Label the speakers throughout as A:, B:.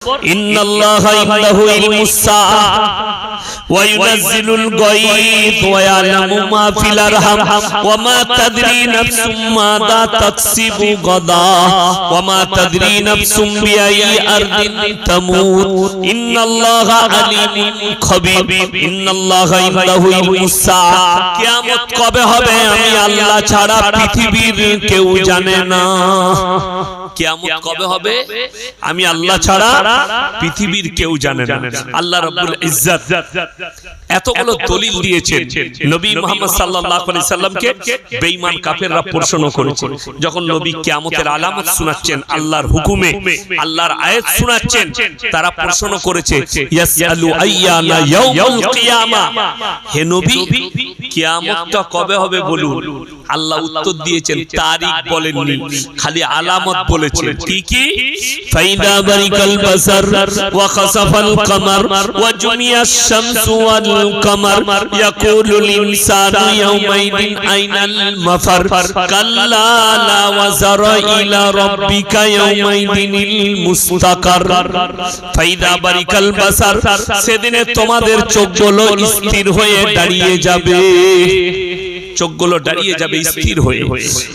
A: ইন্নাল্লাহা ইনদাহু ইলমুস সাআহ ওয়া ইউনাজ্জিলুল গায়ব ওয়া ইয়ালামু মা ফিল আরহাম ওয়া মা তাদরি নাফসুম মাযা তাকসিবু গাদা ওয়া মা তাদরি নাফসুম বিআইয়ি আরদিন তামুত ইন্নাল্লাহা আলিমুন খাবীর ইন্নাল্লাহা ইনদাহু ইলমুস সাআহ। কিয়ামত কবে হবে আমি আল্লাহ ছাড়া পৃথিবীর কেউ জানে না। কিয়ামত কবে হবে আমি আল্লাহ ছাড়া পৃথিবীর কেউ জানে না। আল্লাহ রাব্বুল ইজ্জত এতগুলো দলিল দিয়েছেন। নবী মুহাম্মদ সাল্লাল্লাহু আলাইহি সাল্লামকে বেঈমান কাফেররা প্রশ্ন করেছে, যখন নবী কিয়ামতের আলামত শোনাচ্ছেন, আল্লাহর হুকুমে আল্লাহর আয়াত শোনাচ্ছেন, তারা প্রশ্ন করেছে ইয়াসআলু আইয়ানা ইয়াউমুল কিয়ামা, হে নবী কিয়ামতটা কবে হবে বলুন। আল্লাহ উত্তর দিয়েছেন, তারিখ বলেননি, খালি আলামত বলেছেন। কি কি? ফাইদা বারিকাল বাসার ওয়া খাসাফাল কামার ওয়া জুমিয়াশ শামসু ওয়াল কামার ইয়াকুলুল ইনসানু ইয়াওমাইদিন আইনাল মাফার কাল্লা লা ওয়াজারা ইলা রাব্বিকা ইয়াওমাইদিনিল মুস্তাকার। ফাইদা বারিকাল বাসার, সেদিনে তোমাদের চোখগুলো স্থির হয়ে দাঁড়িয়ে যাবে, চোখগুলো দাঁড়িয়ে যাবে স্থির হয়ে।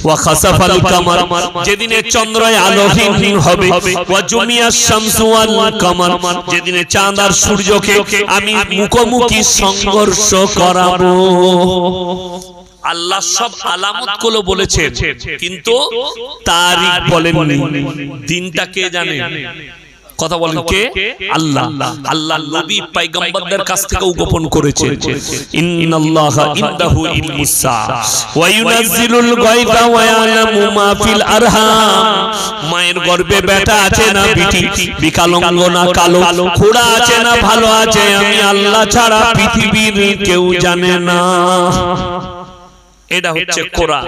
A: ওয়া খাসাফাল কামার, যেদিনে চন্দ্র আলোহীন হবে। ওয়া জুমিয়াশ শামসু ওয়াল কামার, যেদিনে চাঁদ আর সূর্যকে আমি মুখোমুখি সংঘর্ষ করাবো। আল্লাহ সব আলামতগুলো বলেছেন, কিন্তু তারিখ বলেননি। দিনটা কে জানে? কথা বলেন কে? আল্লাহ। আল্লাহ নবী পয়গম্বরদের কাছ থেকেও গোপন করেছে। ইন্নাল্লাহা ইনদাহু ইলমুস সাআহ ওয়া ইউনাজ্জিলুল গায়বা ওয়া ইয়ালামু মা ফিল আরহাম। মায়ের গর্ভে বেটা আছে না বিটি, বিকলাঙ্গ না কালো, খোড়া আছে না ভালো আছে, আমি আল্লাহ ছাড়া পৃথিবীর কেউ জানে না। এটা হচ্ছে কোরআন।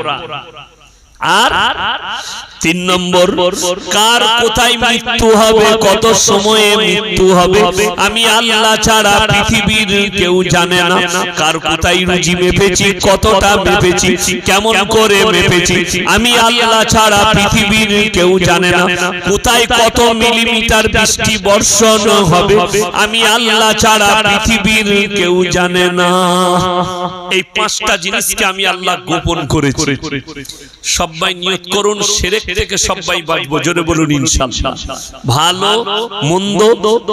A: আর 3 নম্বর, কার কোথায় মৃত্যু হবে, কত সময়ে মৃত্যু হবে, আমি আল্লাহ ছাড়া পৃথিবীর কেউ জানে না। কার কোথায় রুজি মেপেছি, কতটা মেপেছি, কেমন করে মেপেছি, আমি আল্লাহ ছাড়া পৃথিবীর কেউ জানে না। কোথায় কত মিলিমিটার বৃষ্টি বর্ষণ হবে, আমি আল্লাহ ছাড়া পৃথিবীর কেউ জানে না। এই 5টা জিনিসকে আমি আল্লাহ গোপন করেছি। সবাই নিয়ত করুন, শিরক থেকে সবাই বাঁচবো। জোরে বলুন ইনশাআল্লাহ। ভালো মন্দ,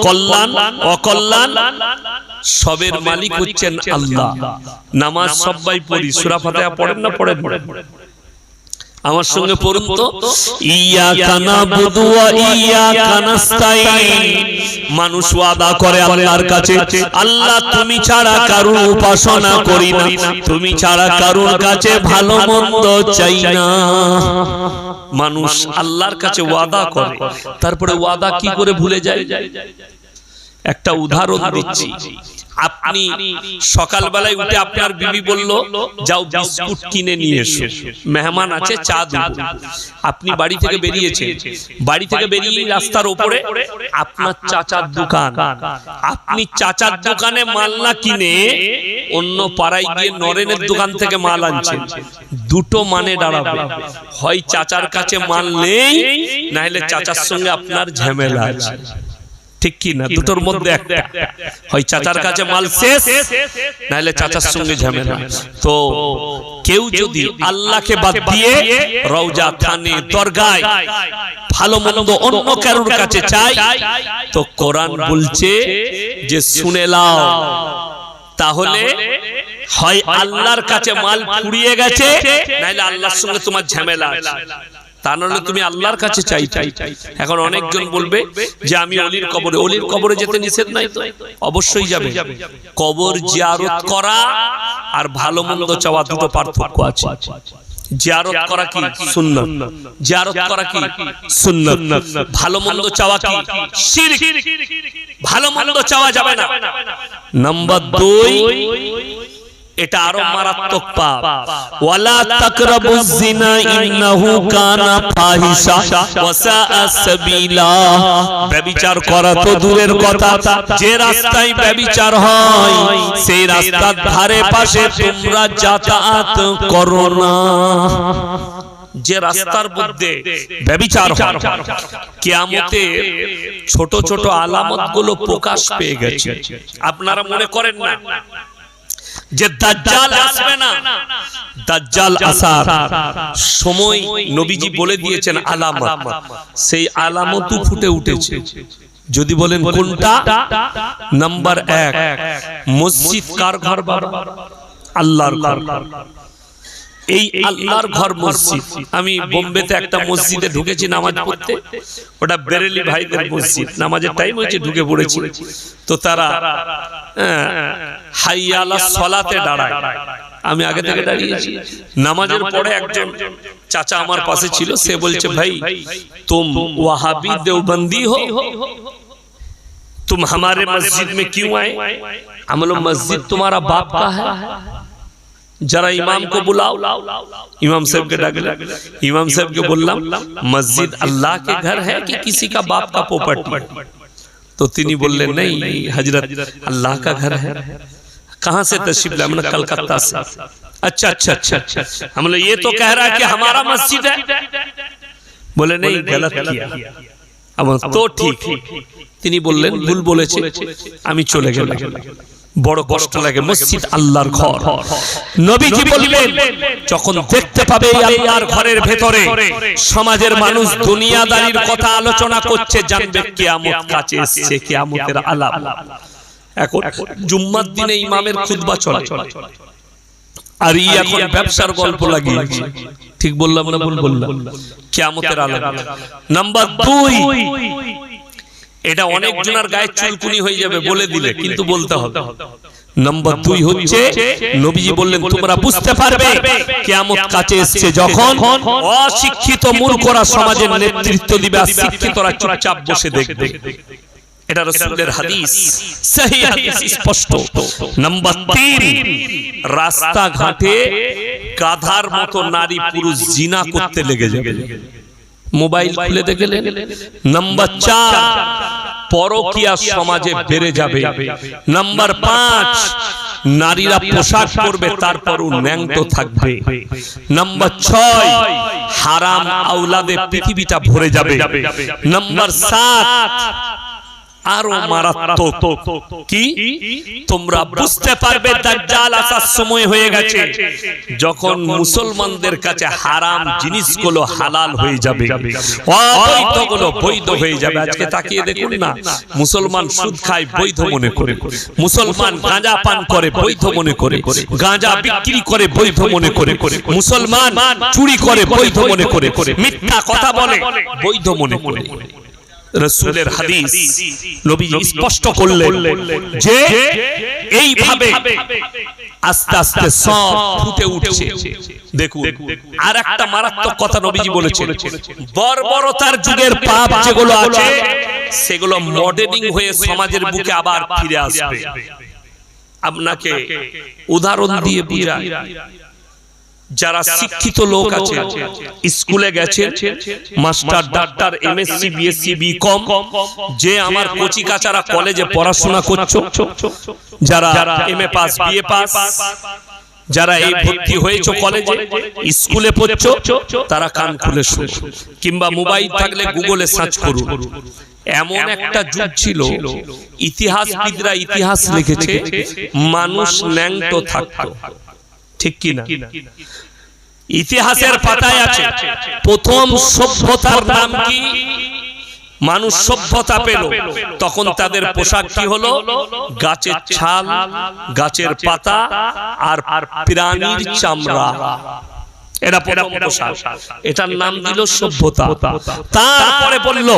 A: কল্যাণ অকল্যাণ সবের মালিক হচ্ছেন আল্লাহ। নামাজ সবাই পড়ি, সূরা ফাতিহা পড়েন না? পড়েন। আমার সঙ্গে পড়ুন তো, ইয়াকা নাবুদু ওয়া ইয়াকা নাস্তাইন। মানুষ ওয়াদা করে আল্লাহর কাছে, আল্লাহ তুমি ছাড়া কারো উপাসনা করি না, তুমি ছাড়া কারোর কাছে ভালো মন্দ চাই না। মানুষ আল্লাহর কাছে ওয়াদা করে, তারপরে ওয়াদা কি করে ভুলে যায়? একটা উদাহরণ দিচ্ছি। আপনি সকালবেলায় উঠে আপনার বিবি বলল যাও বিস্কুট কিনে নিয়ে এসো, মেহমান আছে, চা দেব। আপনি বাড়ি থেকে বেরিয়েছেন, বাড়ি থেকে বেরিয়ে রাস্তার উপরে আপনার চাচার দোকান, আপনি চাচার দোকানে মাল না কিনে অন্য পাড়ায় গিয়ে নরেনের দোকান থেকে মাল আনছেন। দুটো মানে দাঁড়াবে, হয় চাচার কাছে মাল নেই, না হলে চাচার সঙ্গে আপনার ঝামেলা আছে। ঠিক কি না? দুটোর মধ্যে একটা, হয় চাচার কাছে মাল শেষ, নাহলে চাচার সঙ্গে ঝামেলা। তো কেউ যদি আল্লাহকে বাদ দিয়ে রওজা, থানে, দরগায় ভালো মন্দ অন্য কারোর কাছে চাই, তো কোরআন বলছে যে শুনে নাও, তাহলে হয় আল্লাহর কাছে মাল ফুরিয়ে গেছে, নাহলে আল্লাহর সঙ্গে তোমার ঝামেলা আছে। তা নাহলে তুমি আল্লাহর কাছে চাই। এখন অনেকজন বলবে যে আমি অলির কবরে, অলির কবরে যেতে নিষেধ নাই তো? অবশ্যই যাবে। কবর জিয়ারত করা আর ভালো মন্দ চাওয়া দুটো পার্থক্য আছে। জিয়ারত করা কি সুন্নাত, জিয়ারত করা কি সুন্নাত। ভালো মন্দ চাওয়া কি শিরক, ভালো মন্দ চাওয়া যাবে না। নাম্বার 2, এটা আরো মারাত্মক পাপ। ওয়ালা তাকরাবুজ জিনা ইন্নাহু কানা ফাহিশা ওয়া সাআ সাবিলা। ব্যভিচার করা তো দূরের কথা, যে রাস্তায় ব্যভিচার হয় সেই রাস্তার ধারে পাশে তোমরা যাতায়াত করো না। যে রাস্তার মধ্যে ব্যভিচার হয়, কিয়ামতে ছোট ছোট আলামতগুলো প্রকাশ পেয়ে গেছে। আপনারা মনে করেন না যে দাজ্জাল আসবে না? দাজ্জাল আসার সময় নবীজি বলে দিয়েছেন আলামত, সেই আলামতও ফুটে উঠেছে। যদি বলেন কোনটা? নাম্বার 1, মসজিদ কার ঘর? বাবা, আল্লাহর ঘর। এই আল্লাহর ঘর মসজিদ। আমি বোম্বেতে একটা মসজিদে ঢুকেছি নামাজ পড়তে, ওটা বেরেলি ভাইদের মসজিদ। নামাজের টাইম হয়েছে, ঢুকে পড়েছি। তো তারা হাইয়া আলাস সালাতে দাঁড়ায়, আমি আগে থেকে দাঁড়িয়েছি। নামাজের পরে একজন চাচা আমার পাশে ছিল, সে বলছে, ভাই তুম ওয়াহাবি দেওবন্দি हो, तुम हमारे मस्जिद में क्यों आए? हम लोग मस्जिद तुम्हारा बाप का है, जरा इमाम को बुलाओ। इमाम साहब के डाक, इमाम साहब के बोललाम मस्जिद अल्लाह के घर है कि किसी का बाप का प्रॉपर्टी? तो तिनी बोलले नहीं हजरत, अल्लाह का घर है। कहां से तशरीफ लाए? हमने कलकत्ता से। अच्छा अच्छा अच्छा अच्छा। हम लोग ये तो कह रहा है कि हमारा मस्जिद है। बोले नहीं, गलत किया। अब तो ठीक। তিনি বললেন ভুল বলেছে, আমি চলে গেলাম। বড় কষ্ট লাগে, মসজিদ আল্লাহর ঘর। নবীজি বললেন যখন দেখতে পাবে এই আল্লাহর ঘরের ভেতরে সমাজের মানুষ দুনিয়াদারির কথা আলোচনা করছে, জানবে কিয়ামত কাছে এসেছে, কিয়ামতের আলামত। এখন জুম্মার দিনে ইমামের খুতবা চলে, আর ই এখন ব্যবসার গল্প লাগিয়েছে। ঠিক বললাম না ভুল বললাম? কিয়ামতের আলামত। নাম্বার 2, এটা অনেক জনের গায়ে চুলকুনি হয়ে যাবে বলে দিলে, কিন্তু বলতে হবে। নাম্বার 2 হচ্ছে নবীজি বললেন তোমরা বুঝতে পারবে কিয়ামত কাছে এসেছে যখন অশিক্ষিত মূর্খরা সমাজের নেতৃত্ব দিবে, আর শিক্ষিতরা চুপচাপ বসে দেখবে। এটা রাসূলের হাদিস, সহিহ হাদিস, স্পষ্ট। নাম্বার 3, রাস্তা ঘাটে গাধার মতো নারী পুরুষ জিনা করতে লেগে যাবে, মোবাইল খুলে দেখলেন। নাম্বার 4, পরকীয়া সমাজে বেড়ে যাবে। নাম্বার 5, নারীরা পোশাক পরবে তারপরও ন্যাংটো থাকবে। নাম্বার 6, হারাম আওলাদে পৃথিবীটা ভরে যাবে। নাম্বার 7, আরো মারাত্মক কি, তোমরা বুঝতে পারবে দাজ্জাল আসার সময় হয়ে গেছে যখন মুসলমানদের কাছে হারাম জিনিসগুলো হালাল হয়ে যাবে, অবৈধগুলো বৈধ হয়ে যাবে। আজকে তাকিয়ে দেখুন না, মুসলমান সুদ খায় বৈধ মনে করে, মুসলমান গাঁজা পান করে বৈধ মনে করে, গাঁজা বিক্রি করে বৈধ মনে করে, মুসলমান চুরি করে বৈধ মনে করে, মিথ্যা কথা বলে বৈধ মনে করে। রাসূলের হাদিস, নবীজি স্পষ্ট করলেন যে এইভাবে আস্তে আস্তে সব ফুটে উঠছে। দেখুন আর একটা মারাত্মক কথা নবীজি বলেছেন, বর্বরতার যুগের পাপ যেগুলো আছে সেগুলো মডেলিং হয়ে সমাজের বুকে আবার ফিরে আসবে। আপনাকে উদাহরণ দিয়ে বুঝাই, যারা শিক্ষিত লোক আছে, স্কুলে গেছে, master, doctor, MSc, BSc, BCom, যে আমার কচি কাচারা কলেজে পড়াশোনা করছো, যারা এমএ পাস, বিএ পাস, যারা এই ভর্তি হয়েছে কলেজে, স্কুলে পড়ছো, তারা কান খুলে শুনো, কিংবা মোবাইল থাকলে গুগলে সার্চ করুন। এমন একটা যুগ ছিল, ইতিহাসবিদরা ইতিহাস লিখেছে, মানুষ ন্যাংটো থাকতো। ঠিক কি না? ইতিহাসের পাতায় আছে প্রথম সভ্যতার নাম কি? মানুষ সভ্যতা পেল তখন তাদের পোশাক কি হলো? গাছের ছাল, গাছের পাতা আর প্রাণীর চামড়া। এটা প্রথম পোশাক, এটার নাম দিল সভ্যতা। তারপরে বলল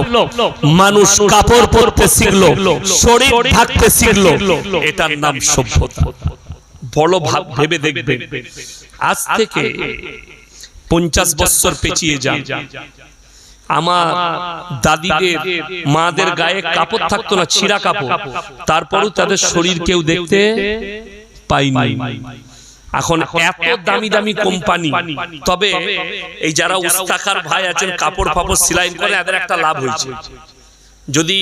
A: মানুষ কাপড় পরতে শিখলো, শরীর ঢাকতে শিখলো, এটার নাম সভ্যতা। বড় ভাব ভেবে দেখবেন, আজ থেকে 50 বছর পেছিয়ে যান, আমার দাদিদের, মাদের গায়ে কাপড় থাকতো না, ছিঁড়া কাপড়, তারপরও তাদের শরীর কেউ দেখতে পাইনি। এখন এত দামি দামি কোম্পানি, তবে এই যারা উস্তাকার ভাই আছেন, কাপড় ফাপড় সেলাই করে, এদের একটা লাভ হয়েছে। যদি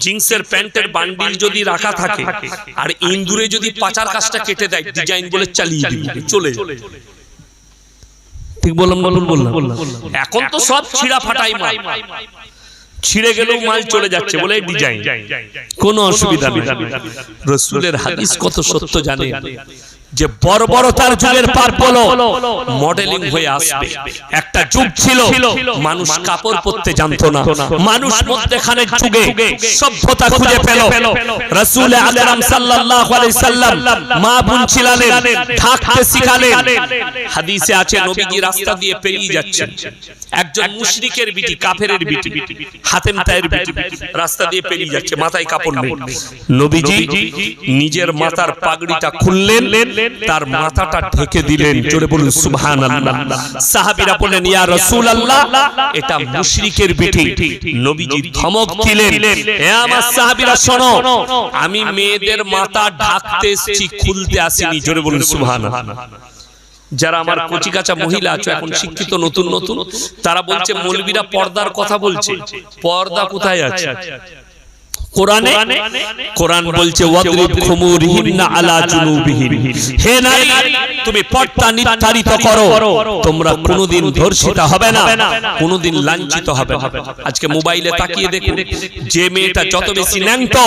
A: জিন্সের প্যান্টের বান্ডিল যদি রাখা থাকে আর ইন্দুরে যদি পাচার কাজটা কেটে দেয়, ডিজাইন বলে চালিয়ে দিবে, চলে ঠিক বললাম না ভুল বললাম? এখন তো সব ছিঁড়া ফাটাই মাল, ছিঁড়ে গেলেও মাল চলে যাচ্ছে বলে ডিজাইন, কোনো অসুবিধা নেই। রাসূলের হাদিস কত সত্য জানে যে বর্বরতার যুগের পার হলো, মডেলিং হয়ে আসবে। একটা যুগ ছিল মানুষ কাপড় পরতে জানতো না, মানুষ মধ্যখানের যুগে সভ্যতা খুঁজে পেল। রাসূল আকরাম সাল্লাল্লাহু আলাইহি সাল্লাম মা বোন ছিলেন, ঢাকতে শিখালেন। হাদিসে আছে নবীজি রাস্তা দিয়ে পেরিয়ে যাচ্ছেন, একজন মুশরিকের বিটি, কাফেরের বিটি, হাতেম তায়ের বিটি রাস্তা দিয়ে পেরিয়ে যাচ্ছে, মাথায় কাপড় নেই। নবীজি নিজের মাথার পাগড়িটা খুললেন, তার মাথাটা ঢেকে দিলেন। জোরে বলুন সুবহানাল্লাহ। সাহাবীরা বললেন ইয়া রাসূলুল্লাহ, এটা মুশরিকের বিটি। নবীজি ধমক দিলেন, হে আমার সাহাবীরা শোনো, আমি মেয়েদের মাথা ঢাকতে এসেছি, খুলতে আসিনি। জোরে বলুন সুবহানাল্লাহ। যারা আমার কচিকাচা মহিলা আছো, এখন শিক্ষিত নতুন নতুন, তারা বলছে মৌলবীরা পর্দার কথা বলছে। পর্দা কোথায় আছে কোরআনে? কোরআন বলছে ওয়াদরিব খুমুরিহিন্না আলা জুনুবিহিন, হে নারী তুমি পর্দা নির্ধারিত করো, তোমরা কোনোদিন ধর্ষিতা হবে না, কোনোদিন লাঞ্ছিত হবে না। আজকে মোবাইলে তাকিয়ে দেখুন, যে মেয়েটা যত বেশি ন্যাংটো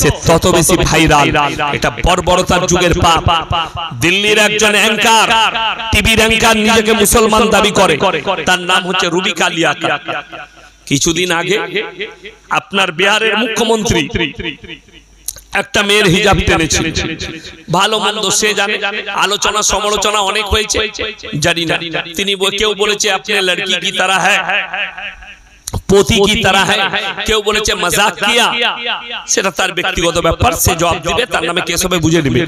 A: সে তত বেশি ভাইরাল। এটা বর্বরতার যুগের পাপ। দিল্লির একজন অ্যাঙ্কার, টিভির অ্যাঙ্কার, নিজেকে মুসলমান দাবি করে, তার নাম হচ্ছে রুবিকা লিয়াকা। কিছুদিন আগে আপনার বিহারের মুখ্যমন্ত্রী একটা মেয়ের হিজাব টেনেছিল, ভালো মন্দ সে জানে, আলোচনা সমালোচনা অনেক হয়েছে, জানি না। তিনি কেউ বলেছে আপনি লড়কি কি তারা হ্যায়, পোতি কি তারা হ্যায়, কেউ বলেছে মজাক কিয়া, সেটা তার ব্যক্তিগত ব্যাপার, সে জবাব দিবে, তার নামে কেস হবে, বুঝে নেবে।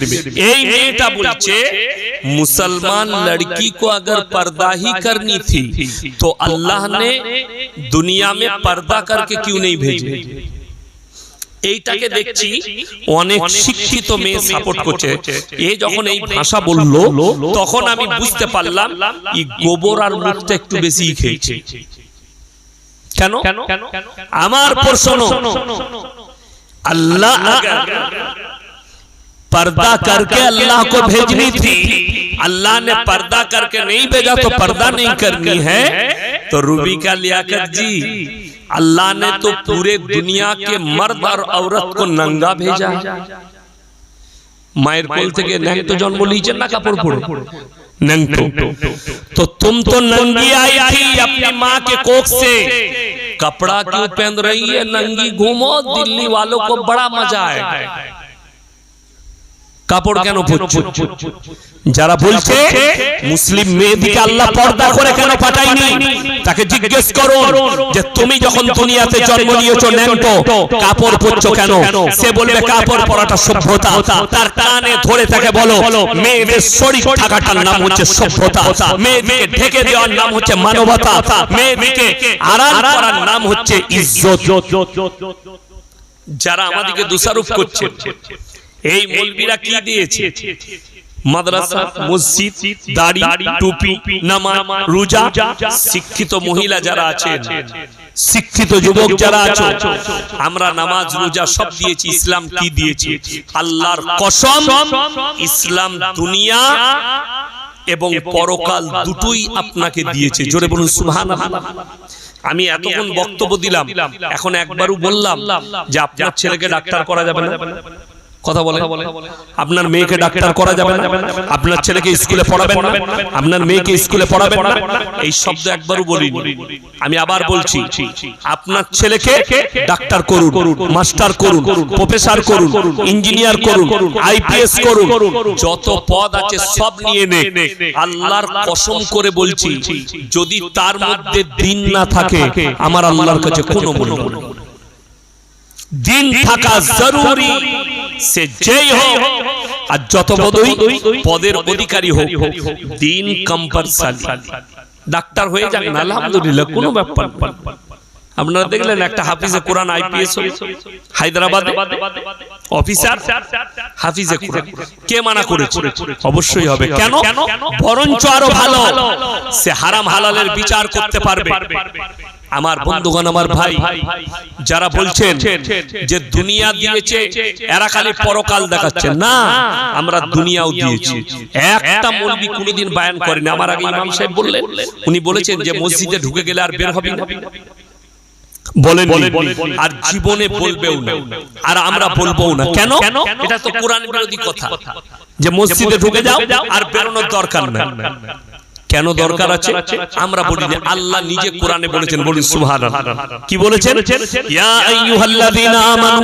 A: এই মেয়েটা বলছে মুসলমান লড়কি को अगर पर्दा ही करनी थी तो अल्लाह ने दुनिया में पर्दा करके क्यों नहीं भेजे। এইটাকে দেখছি অনেক শিক্ষিত মেয়ে সাপোর্ট করছে। এই যখন এই ভাষা বললো তখন আমি বুঝতে পারলাম এই গোবর আর মুখটা একটু বেশি খেয়েছে। কেন? আমার প্রশ্ন, अल्लाह अगर पर्दा करके अल्लाह को भेजनी थी, अल्लाह ने पर्दा करके नहीं भेजा तो पर्दा नहीं करनी है, तो रूबिका लियाकत जी, अल्लाह ने तो पूरे दुनिया के मर्द और औरत को नंगा भेजा। मायर कोल থেকে ন্যাংটো জন্ম নিয়েছেন না কাপড় পরে ন্যাংটো, तो तुम तो नंगी आई थी अपनी माँ के कोख से, कपड़ा क्यों पहन रही है, नंगी घूमो, दिल्ली वालों को बड़ा मजा आएगा। কাপড় কেন পরছো? যারা বলছে মুসলিম মেয়েদিকে আল্লাহ পর্দা করে কেন পাঠায়নি, তাকে জিজ্ঞেস করুন যে তুমি যখন দুনিয়াতে জন্ম নিয়েছো ন্যাংটো, কাপড় পরছো কেন? সে বলবে কাপড় পরাটা সভ্যতা। তার কানে ধরে তাকে বলো মেয়েদের শরীর ঢাকাটার নাম হচ্ছে সভ্যতা, মেয়েদিকে ঢেকে দেওয়ার নাম হচ্ছে মানবতা, মেয়েদিকে আড়াল করার নাম হচ্ছে ইজ্জত। যারা আমাদেরকে দোষারোপ করছে, এই মৌলবীরা কি দিয়েছে? মাদ্রাসা, মসজিদ, দাড়ি, টুপি, নামাজ, রোজা। শিক্ষিত মহিলা যারা আছেন, শিক্ষিত যুবক যারা আছেন, আমরা নামাজ রোজা সব দিয়েছি। ইসলাম কি দিয়েছে? আল্লাহর কসম, ইসলাম দুনিয়া এবং পরকাল দুটোই আপনাকে দিয়েছে। জোরে বলুন সুবহানাল্লাহ। আমি এতক্ষণ বক্তব্য দিলাম, এখন একবারও বললাম যে আপনার ছেলেকে ডাক্তার করা যাবে না, কথা বলে, আপনার মেয়েকে ডাক্তার করা যাবে না, আপনার ছেলেকে স্কুলে পড়াবেন না, আপনার মেয়েকে স্কুলে পড়াবেন না, এই শব্দ একবারও বলিনি। আমি আবার বলছি, আপনার ছেলেকে ডাক্তার করুন, মাস্টার করুন, প্রফেসর করুন, ইঞ্জিনিয়ার করুন, আইপিএস করুন, যত পদ আছে সব নিয়ে নে। আল্লাহর কসম করে বলছি, যদি তার মধ্যে দিন না থাকে, আমার আল্লাহর কাছে কোনো মূল্য নেই। দিন থাকা জরুরি, সে যেই হোক আর যত বড়ই পদের অধিকারী হোক, দিন কম্পালসারি। ডাক্তার হয়ে যান না, আলহামদুলিল্লাহ, কোনো ব্যাপার না। আপনারা দেখলেন একটা হাফিজে কোরআন আইপিএস হায়দ্রাবাদে অফিসার, হাফিজে কোরআন, কে মানা করেছে? অবশ্যই হবে। কেন? বরঞ্চ আরো ভালো, সে হারাম হালালের বিচার করতে পারবে। আমার বন্ধুগণ, আমার ভাই, যারা বলছেন যে দুনিয়া দিয়েছে এরা খালি পরকাল দেখাচ্ছে, না, আমরা দুনিয়াও দিয়েছি। একটা মৌলবি কোনোদিন বায়ান করেনি। আমার আগে ইমাম সাহেব বললেন, উনি বলেছেন যে মসজিদে ঢুকে গেলে আর বের হবি না, বলেন, আর জীবনে বলবেও না, আর আমরা বলবো না। কেন? এটা তো কোরআন বিরোধী কথা যে মসজিদে ঢুকে যাও আর বেরোনোর দরকার নাই। কেন দরকার আছে? আমরা বলি না, আল্লাহ নিজে কোরআনে বলেছেন, বলি সুবহানাল্লাহ। কি বলেছেন? ইয়া আইয়ুহাল্লাযীনা আমানু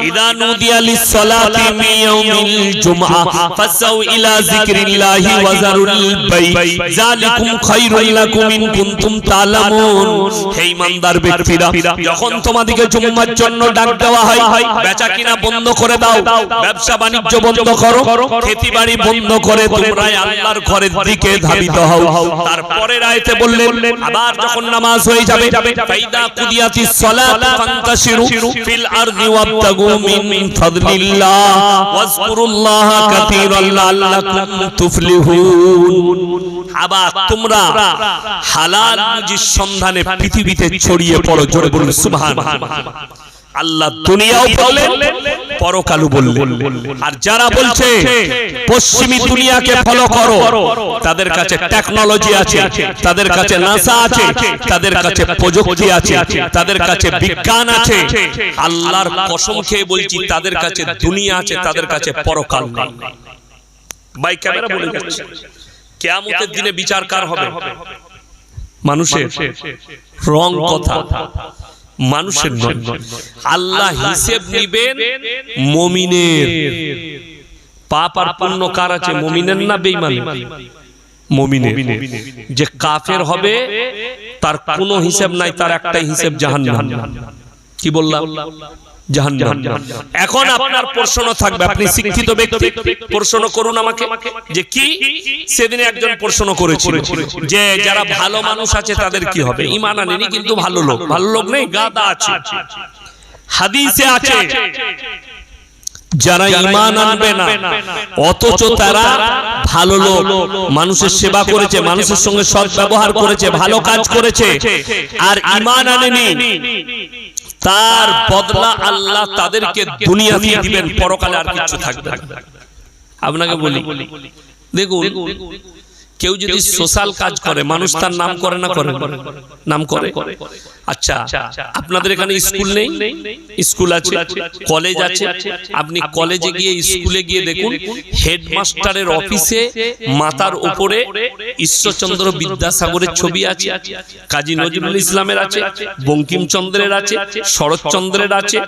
A: ইযা নুদিয়া লিস-সালাতি মিন ইয়াউমিল জুমআ ফাসাউ ইলা যিকরিল্লাহি ওয়া যারুল বাই যালিকুম খায়রুল লাকুম ইন কুনতুম তা'লামুন। হে ঈমানদার ব্যক্তিরা, যখন তোমাদেরকে জুম্মার জন্য ডাক দেওয়া হয়, বেচাকেনা বন্ধ করে দাও, ব্যবসা বাণিজ্য বন্ধ করো, খেতিবাড়ি বন্ধ করে তোমরা আল্লাহর ঘরের দিকে ধাবিত হও। তারপরে আয়াতে বললেন, আবার যখন নামাজ হয়ে যাবে, ফাইদা কুদিয়াতিস সালাতু ফান্তাশিরু ফিল আরদি ওয়াবতাগু মিন ফাদলিল্লাহ ওয়াজকুরুল্লাহা কাসীরান লাআল্লাকুম তুফলিহুন। আবার তোমরা হালাল রুজির সন্ধানে পৃথিবীতে ছড়িয়ে পড়ো। জোরে বলুন সুবহানাল্লাহ। আল্লাহ দুনিয়াও বললেন, পরকালও বললেন। আর যারা বলছে পশ্চিমী দুনিয়াকে ফলো করো, তাদের কাছে টেকনোলজি আছে, তাদের কাছে নাসা আছে, তাদের কাছে প্রযুক্তি আছে, তাদের কাছে বিজ্ঞান আছে। আল্লাহর কসম খেয়ে বলছি, তাদের কাছে দুনিয়া আছে, তাদের কাছে পরকাল নেই। ভাই ক্যামেরা বলে যাচ্ছে, কিয়ামতের দিনে বিচার কার হবে? মানুষের। রং কথা, মানুষের নয়। আল্লাহ হিসেব নিবেন মুমিনের। পাপ আর পুণ্য কার আছে? মুমিনের না বেঈমানের? মুমিনের। যে কাফের হবে তার কোনো হিসাব নাই, তার একটাই হিসাব জাহান্নাম। কি বললাম? জাহান্নাম। এখন আপনার প্রশ্ন থাকবে, আপনি শিক্ষিত ব্যক্তি, প্রশ্ন করুন আমাকে যে কি? সেদিনে একজন প্রশ্ন করেছিল যে যারা ভালো মানুষ আছে তাদের কি হবে? ঈমান আনেনি কিন্তু ভালো লোক। ভালো লোক নেই, গাদা আছে। হাদিসে আছে যারা ঈমান আনবে না অথচ তারা ভালো লোক, মানুষের সেবা করেছে, মানুষের সঙ্গে সৎ ব্যবহার করেছে, ভালো কাজ করেছে, আর ঈমান আনেনি, তার বদলা আল্লাহ তাদেরকে দুনিয়াতে দিবেন, পরকালে আর কিছু থাকবে না। আপনাকে বলি, দেখুন, কেউ যদি সোশ্যাল কাজ করে, মানুষ তার নাম করে না করে? নাম করে। আচ্ছা, আপনাদের এখানে স্কুল নেই? স্কুল আছে, কলেজ আছে। আপনি কলেজে গিয়ে, স্কুলে গিয়ে দেখুন, হেডমাস্টারের অফিসে মাথার উপরে ঈশ্বরচন্দ্র বিদ্যাসাগরের ছবি আছে, কাজী নজরুল ইসলামের আছে, বঙ্কিমচন্দ্রের আছে, শরৎচন্দ্রের আছে,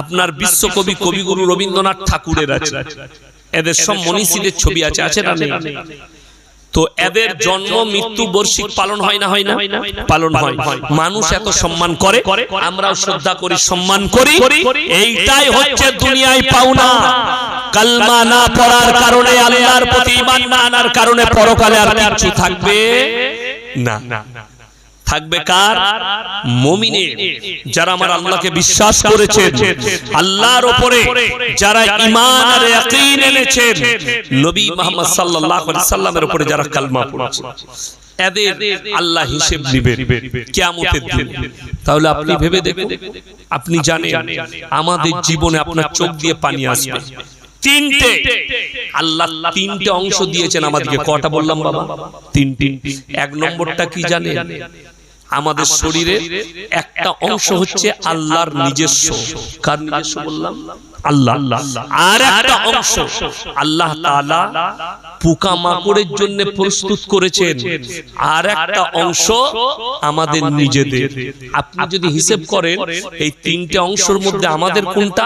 A: আপনার বিশ্বকবি কবিগুরু রবীন্দ্রনাথ ঠাকুরের আছে। এদের সব মনীষীদের ছবি আছে, আছে না নেই? তো এদের জন্ম মৃত্যু বার্ষিক পালন হয় না? হয় না? পালন হয়। মানুষ এত সম্মান করে, আমরাও শ্রদ্ধা করি, সম্মান করি। এইটাই হচ্ছে দুনিয়ায় পাওনা। কালমা না পড়ার কারণে, আল্লাহর প্রতি ঈমান না আনার কারণে পরকালে আর কিছু থাকবে না। থাকবে কার? মুমিনের। যারা আমার আল্লাহকে বিশ্বাস করেছেন, আল্লাহর উপরে যারা ঈমান আর ইয়াকিন এনেছেন, নবী মুহাম্মদ সাল্লাল্লাহু আলাইহি সাল্লামের উপরে যারা কালমা পড়েছে, এদের আল্লাহ হিসাব নেবেন কিয়ামতের দিন। তাহলে আপনি ভেবে দেখুন, আপনি জানেন আমাদের জীবনে আপনার চোখ দিয়ে পানি আসবে। তিনটে আল্লাহ তিনটে অংশ দিয়েছেন আমাদেরকে। কটা বললাম বাবা? তিনটি। এক নম্বরটা কি জানেন? আমাদের শরীরের একটা অংশ হচ্ছে আল্লাহর নিজস্ব। কার নিজস্ব বললাম? আল্লাহ। আর একটা অংশ আল্লাহ তাআলা পোকামাকড়ের জন্য প্রস্তুত করেছেন, আর একটা অংশ আমাদের নিজেদের। আপনি যদি হিসাব করেন এই তিনটে অংশের মধ্যে আমাদের কোনটা,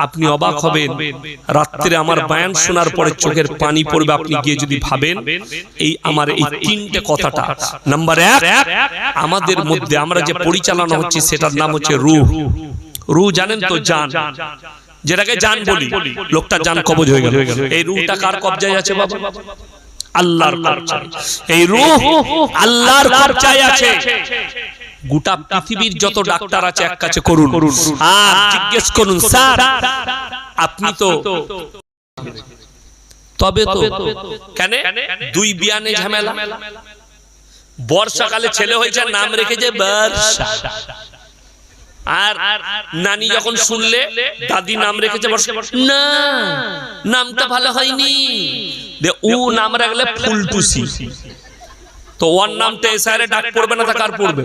A: আপনি অবাক হবেন। রাত্রে আমার বয়ান শোনার পরে চোখের পানি পড়বে, আপনি গিয়ে যদি ভাবেন এই আমার এই তিনটে কথাটা। নাম্বার এক, আমাদের মধ্যে আমরা যে পরিচালনা হচ্ছে সেটার নাম হচ্ছে রূহ। রূহ জানেন তো? জান, যেটাকে জান বলি, লোকটা জান কবজ হয়ে গেল। এই রূহটা কার কবজায় আছে বাবা? আল্লাহর কবজায়। এই রূহ আল্লাহর কবজায় আছে। গোটা পৃথিবীর যত ডাক্তার আছে এক কাছে করুন আর জিজ্ঞেস করুন, স্যার আপনি তো তবে তো কেন দুই বিয়ানে ঝামেলা? বর্ষাকালে ছেলে হয়েছে, নাম রেখেছে বর্ষা। আর নানি যখন শুনলে দাদি নাম রেখেছে বর্ষা, না নামটা ভালো হয়নি, ও নাম রাখলে ফুলটুসি। তো ওর নামটা এসআরে ডাক পড়বে না, তা কার পড়বে?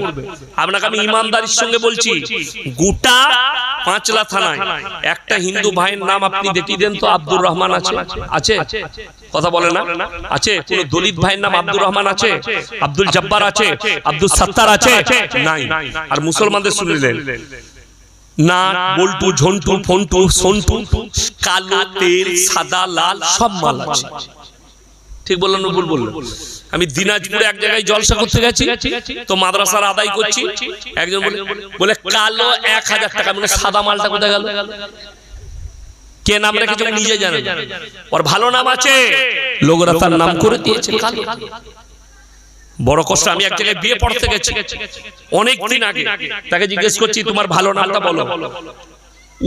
A: আপনাকে আমি ইমানদারির সঙ্গে বলছি, গোটা পাঁচলা থানায় একটা হিন্দু ভাইয়ের নাম আপনি দেখিয়ে দেন তো আব্দুর রহমান আছে? আছে? কথা বলে না? আছে? কোন দলিত ভাইয়ের নাম আব্দুর রহমান আছে? আব্দুল জব্বার আছে? আব্দুল সত্তার আছে? নাই। আর মুসলমানদের শুনলেন না, বল্টু, ঝন্টু, ফন্টু, সন্টু, কালো, তেল, সাদা, লাল সব মাল আছে। ঠিক বললাম না ভুল বললাম? আমি দিনাজপুরে এক জায়গায় জলসা করতে গেছি, তো মাদ্রাসার আদায় করছি, একজন বলে কালো 1000 টাকা, মানে সাদা মালটা কোথায় গেল? কে নাম রেখেছে নিজে জানে, ওর ভালো নাম আছে, লোকরা তার নাম করে দিয়েছে কালো। বড় কষ্ট। আমি এক জায়গায় বিয়ে পড়তে গেছি অনেক দিন আগে, তাকে জিজ্ঞেস করছি তোমার ভালো নামটা বলো।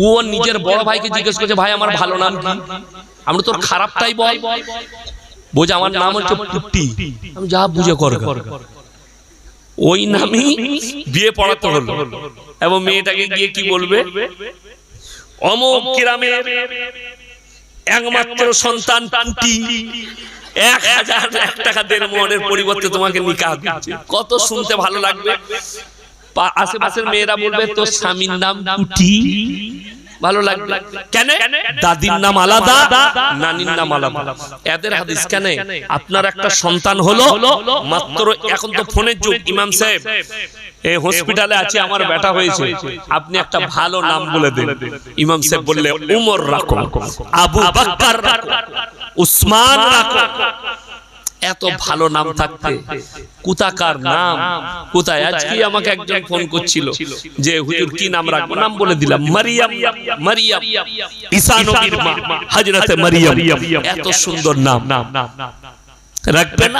A: ও নিজের বড় ভাইকে জিজ্ঞেস করছে, ভাই আমার ভালো নাম কি? আমরা তোর খারাপটাই বল। বোঝা আমার নাম হচ্ছে পুটি। আমি যা বুঝে কর, ওই নামই বিয়ে পড়াতে হলো। এবং মেয়েটাকে গিয়ে কি বলবে, অমুক গ্রামের একমাত্র সন্তান পুটি, 1001 টাকা দেড় মনের পরিবর্তে তোমাকে নিকাহ দিচ্ছে। কত শুনতে ভালো লাগবে। আশেপাশের মেয়েরা বলবে তোর স্বামীর নাম পুটি, ভালো লাগবে কেন? দাদির নাম আলাদা, নানির নাম আলাদা। এদের হাদিস কেন? আপনার একটা সন্তান হলো মাত্র, এখন তো ফোনের যুগ, ইমাম সাহেব এই হসপিটালে আছে, আমার বেটা হয়েছে, আপনি একটা ভালো নাম বলে দেন। ইমাম সাহেব বললে উমর রাখো, আবু বকর রাখো, উসমান রাখো। এত ভালো নাম থাকতে কোথাকার নাম কোথায়? আজকে আমাকে একজন ফোন করছিল যে হুজুর কি নাম রাখবো, নাম বলে দিলাম মারিয়াম। মারিয়াম ঈসা নবীর মা হযরত মারিয়াম। এত সুন্দর নাম রাখবে না?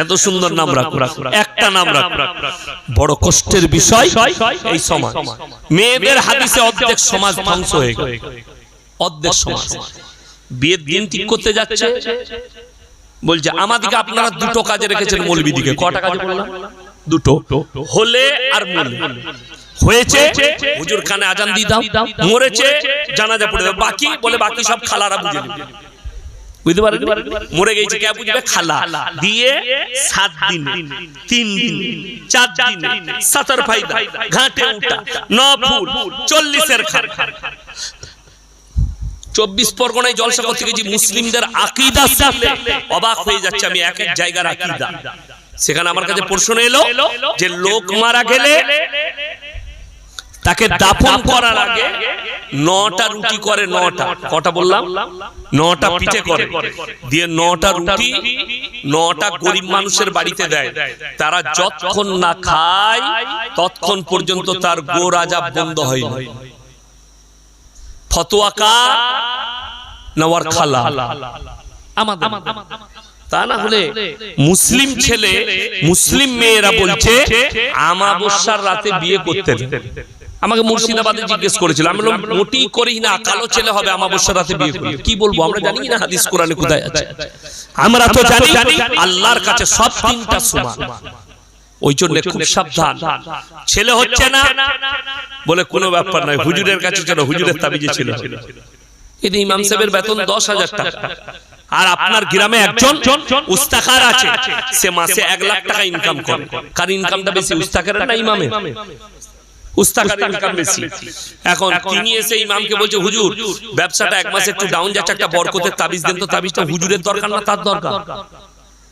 A: এত সুন্দর নাম রাখো, একটা নাম রাখো। বড় কষ্টের বিষয় এই সমাজ। মেয়েদের হাদিসে অর্ধেক সমাজ ধ্বংস হয়ে গেল, অর্ধেক সমাজ। বিয়ের দিন ঠিক করতে যাচ্ছে, বলছে আমাদিকে আপনারা দুটো কাজে রেখেছেন মৌলবীদিকে। কটা কাজে বললাম? দুটো, হলে আর মরলে। হয়েছে হুজুর কানে আজান দিয়ে দাও, মরেছে জানাজা পড়ে দাও, বাকি বলে বাকি সব খালারা বুঝে নেবে। বুঝতে পারেন? মরে গেছে কে বুঝবে? খালা। দিয়ে 7 দিন, 3 দিন, 4 দিন, 7 ফায়দা, ঘাটে উঠা, 9 ফুল, 40-এর খার। 24 পরগনায় জলসা করতে গেছি, মুসলিমদের আকীদা শুনলে অবাক হয়ে যাচ্ছে আমি। এক এক জায়গার আকীদা, সেখানে আমার কাছে প্রশ্ন এলো যে লোক মারা গেলে তাকে দাফন করার আগে 9টা রুটি করে। 9টা, কটা বললাম? 9টা পিঠে করে, দিয়ে 9টা রুটি 9টা গরিব মানুষের বাড়িতে দেয়। তারা যতক্ষণ না খায় ততক্ষণ পর্যন্ত তার গোর আযাব বন্ধ হয় না। ফতোয়া কার? নওয়ার খালা আমাদের। তা না হলে মুসলিম ছেলে, মুসলিম মেয়েরা বলছে আমাবস্যার রাতে বিয়ে করতে। আমাকে মুর্শিদাবাদে জিজ্ঞেস করেছিল, আমি বললাম মোটেই করি না, কালো ছেলে হবে আমাবস্যার রাতে বিয়ে করবে। কি বলবো? আমরা জানি না হাদিস কোরআনে কোথায় আছে? আমরা তো জানি আল্লাহর কাছে সব তিনটা সমান। ওই জন্য খুব সাবধান। ছেলে হচ্ছে না বলে কোনো ব্যাপার নয়, হুজুরের কাছে চলো, হুজুরের তাবিজে ছিল। এই ইমাম সাহেবের বেতন 10,000 টাকা, আর আপনার গ্রামে একজন উস্তাকার আছে, সে মাসে 1 লাখ টাকা ইনকাম করে। কার ইনকামটা বেশি, উস্তাকারের না ইমামের? উস্তাকারের ইনকাম বেশি। এখন তিনি এসে ইমামকে বলছে হুজুর ব্যবসাটা 1 মাসে একটু ডাউন যাচ্ছে, একটা বরকতের তাবিজ দেন তো। তাবিজটা হুজুরের দরকার না তার দরকার?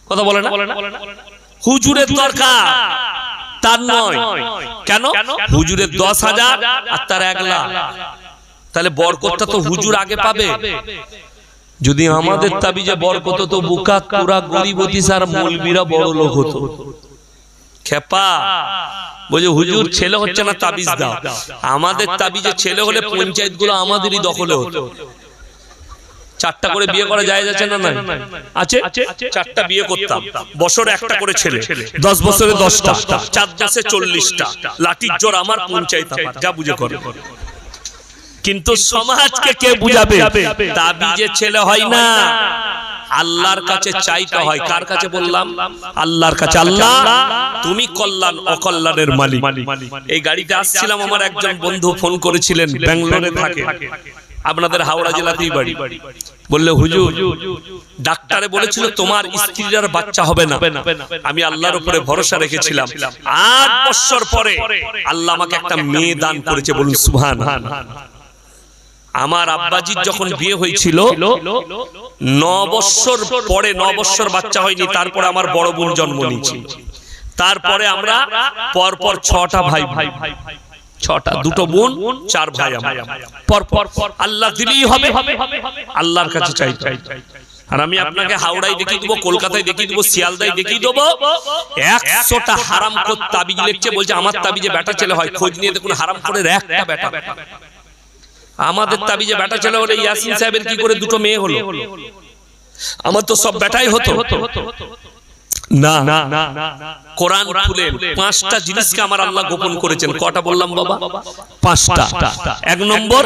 A: কথা বলে না? হুজুরের দরকার, তার নয়। কেন? হুজুরের 10,000 আর তার 1 লাখ, তাহলে বরকতটা তো হুজুর আগে পাবে। যদি আমাদের তাবিজে বরকত তো বুকাত পুরা গরিবতী সার মৌলবীরা বড় লোক হতো। খেপা বলছে হুজুর ছেলে হচ্ছে না, তাবিজ দাও। আমাদের তাবিজে ছেলে হলে পঞ্চায়েত গুলো আমাদেরই দখলে হতো। 4টা করে বিয়ে করা যায় যাচ্ছে না? না আছে, 4টা বিয়ে করতাম, বছরে একটা করে ছেলে, 10 বছরে 10টা, 4 মাসে 40টা। লাঠির জোর আমার, পঞ্চায়েত আমার, যা বুঝে করে। কিন্তু সমাজকে কে বুঝাবে? তাবিজে ছেলে হয় না, আল্লাহর কাছে চাইতে হয়। কার কাছে বললাম? আল্লাহর কাছে। আল্লাহ তুমি কল্যাণ অকল্যাণের মালিক। এই গাড়িতে আসছিলাম, আমার একজন বন্ধু ফোন করেছিলেন, ব্যাঙ্গালোরে থাকে, আপনাদের হাওড়া জেলাতেই বাড়ি। বললে হুজুর ডাক্তারে বলেছিল তোমার স্ত্রীর আর বাচ্চা হবে না। আমি আল্লাহর উপরে ভরসা রেখেছিলাম। 8 বছর পরে আল্লাহ আমাকে একটা মেয়ে দান করেছে, বলুন সুবহানাল্লাহ। আমার আব্বাজির যখন বিয়ে হয়েছিল 9 বছর পরে, 9 বছর বাচ্চা হয়নি, তারপরে আমার বড় বোন জন্ম নিয়েছে। তারপরে আমরা পরপর 6টা ভাই, 6টা, 2টো বোন, 4 ভাই আমরা পরপর। আল্লাহ দিলেই হবে, আল্লাহর কাছে চাইতে। আর আমি আপনাকে হাওড়ায় দেখিয়ে দেবো, কলকাতায় দেখিয়ে দেবো, শিয়ালদায় দেখিয়ে দেবো, 100টা হারামখোর তাবিজ লিখছে, বলছে আমার তাবিজে বেটা ছেলে হয়। খোঁজ নিয়ে দেখুন হারামখোরের একটা বেটা। আমাদের তাবিজে বেটা ছেলে হলে ইয়াসিন সাহেবের কি করে 2টো মেয়ে হলো? আমার তো সব বেটাই হতো না। কোরআন খুলে 5টা জিনিসকে আমার আল্লাহ গোপন করেছেন। কটা বললাম বাবা? 5টা। 1 নম্বর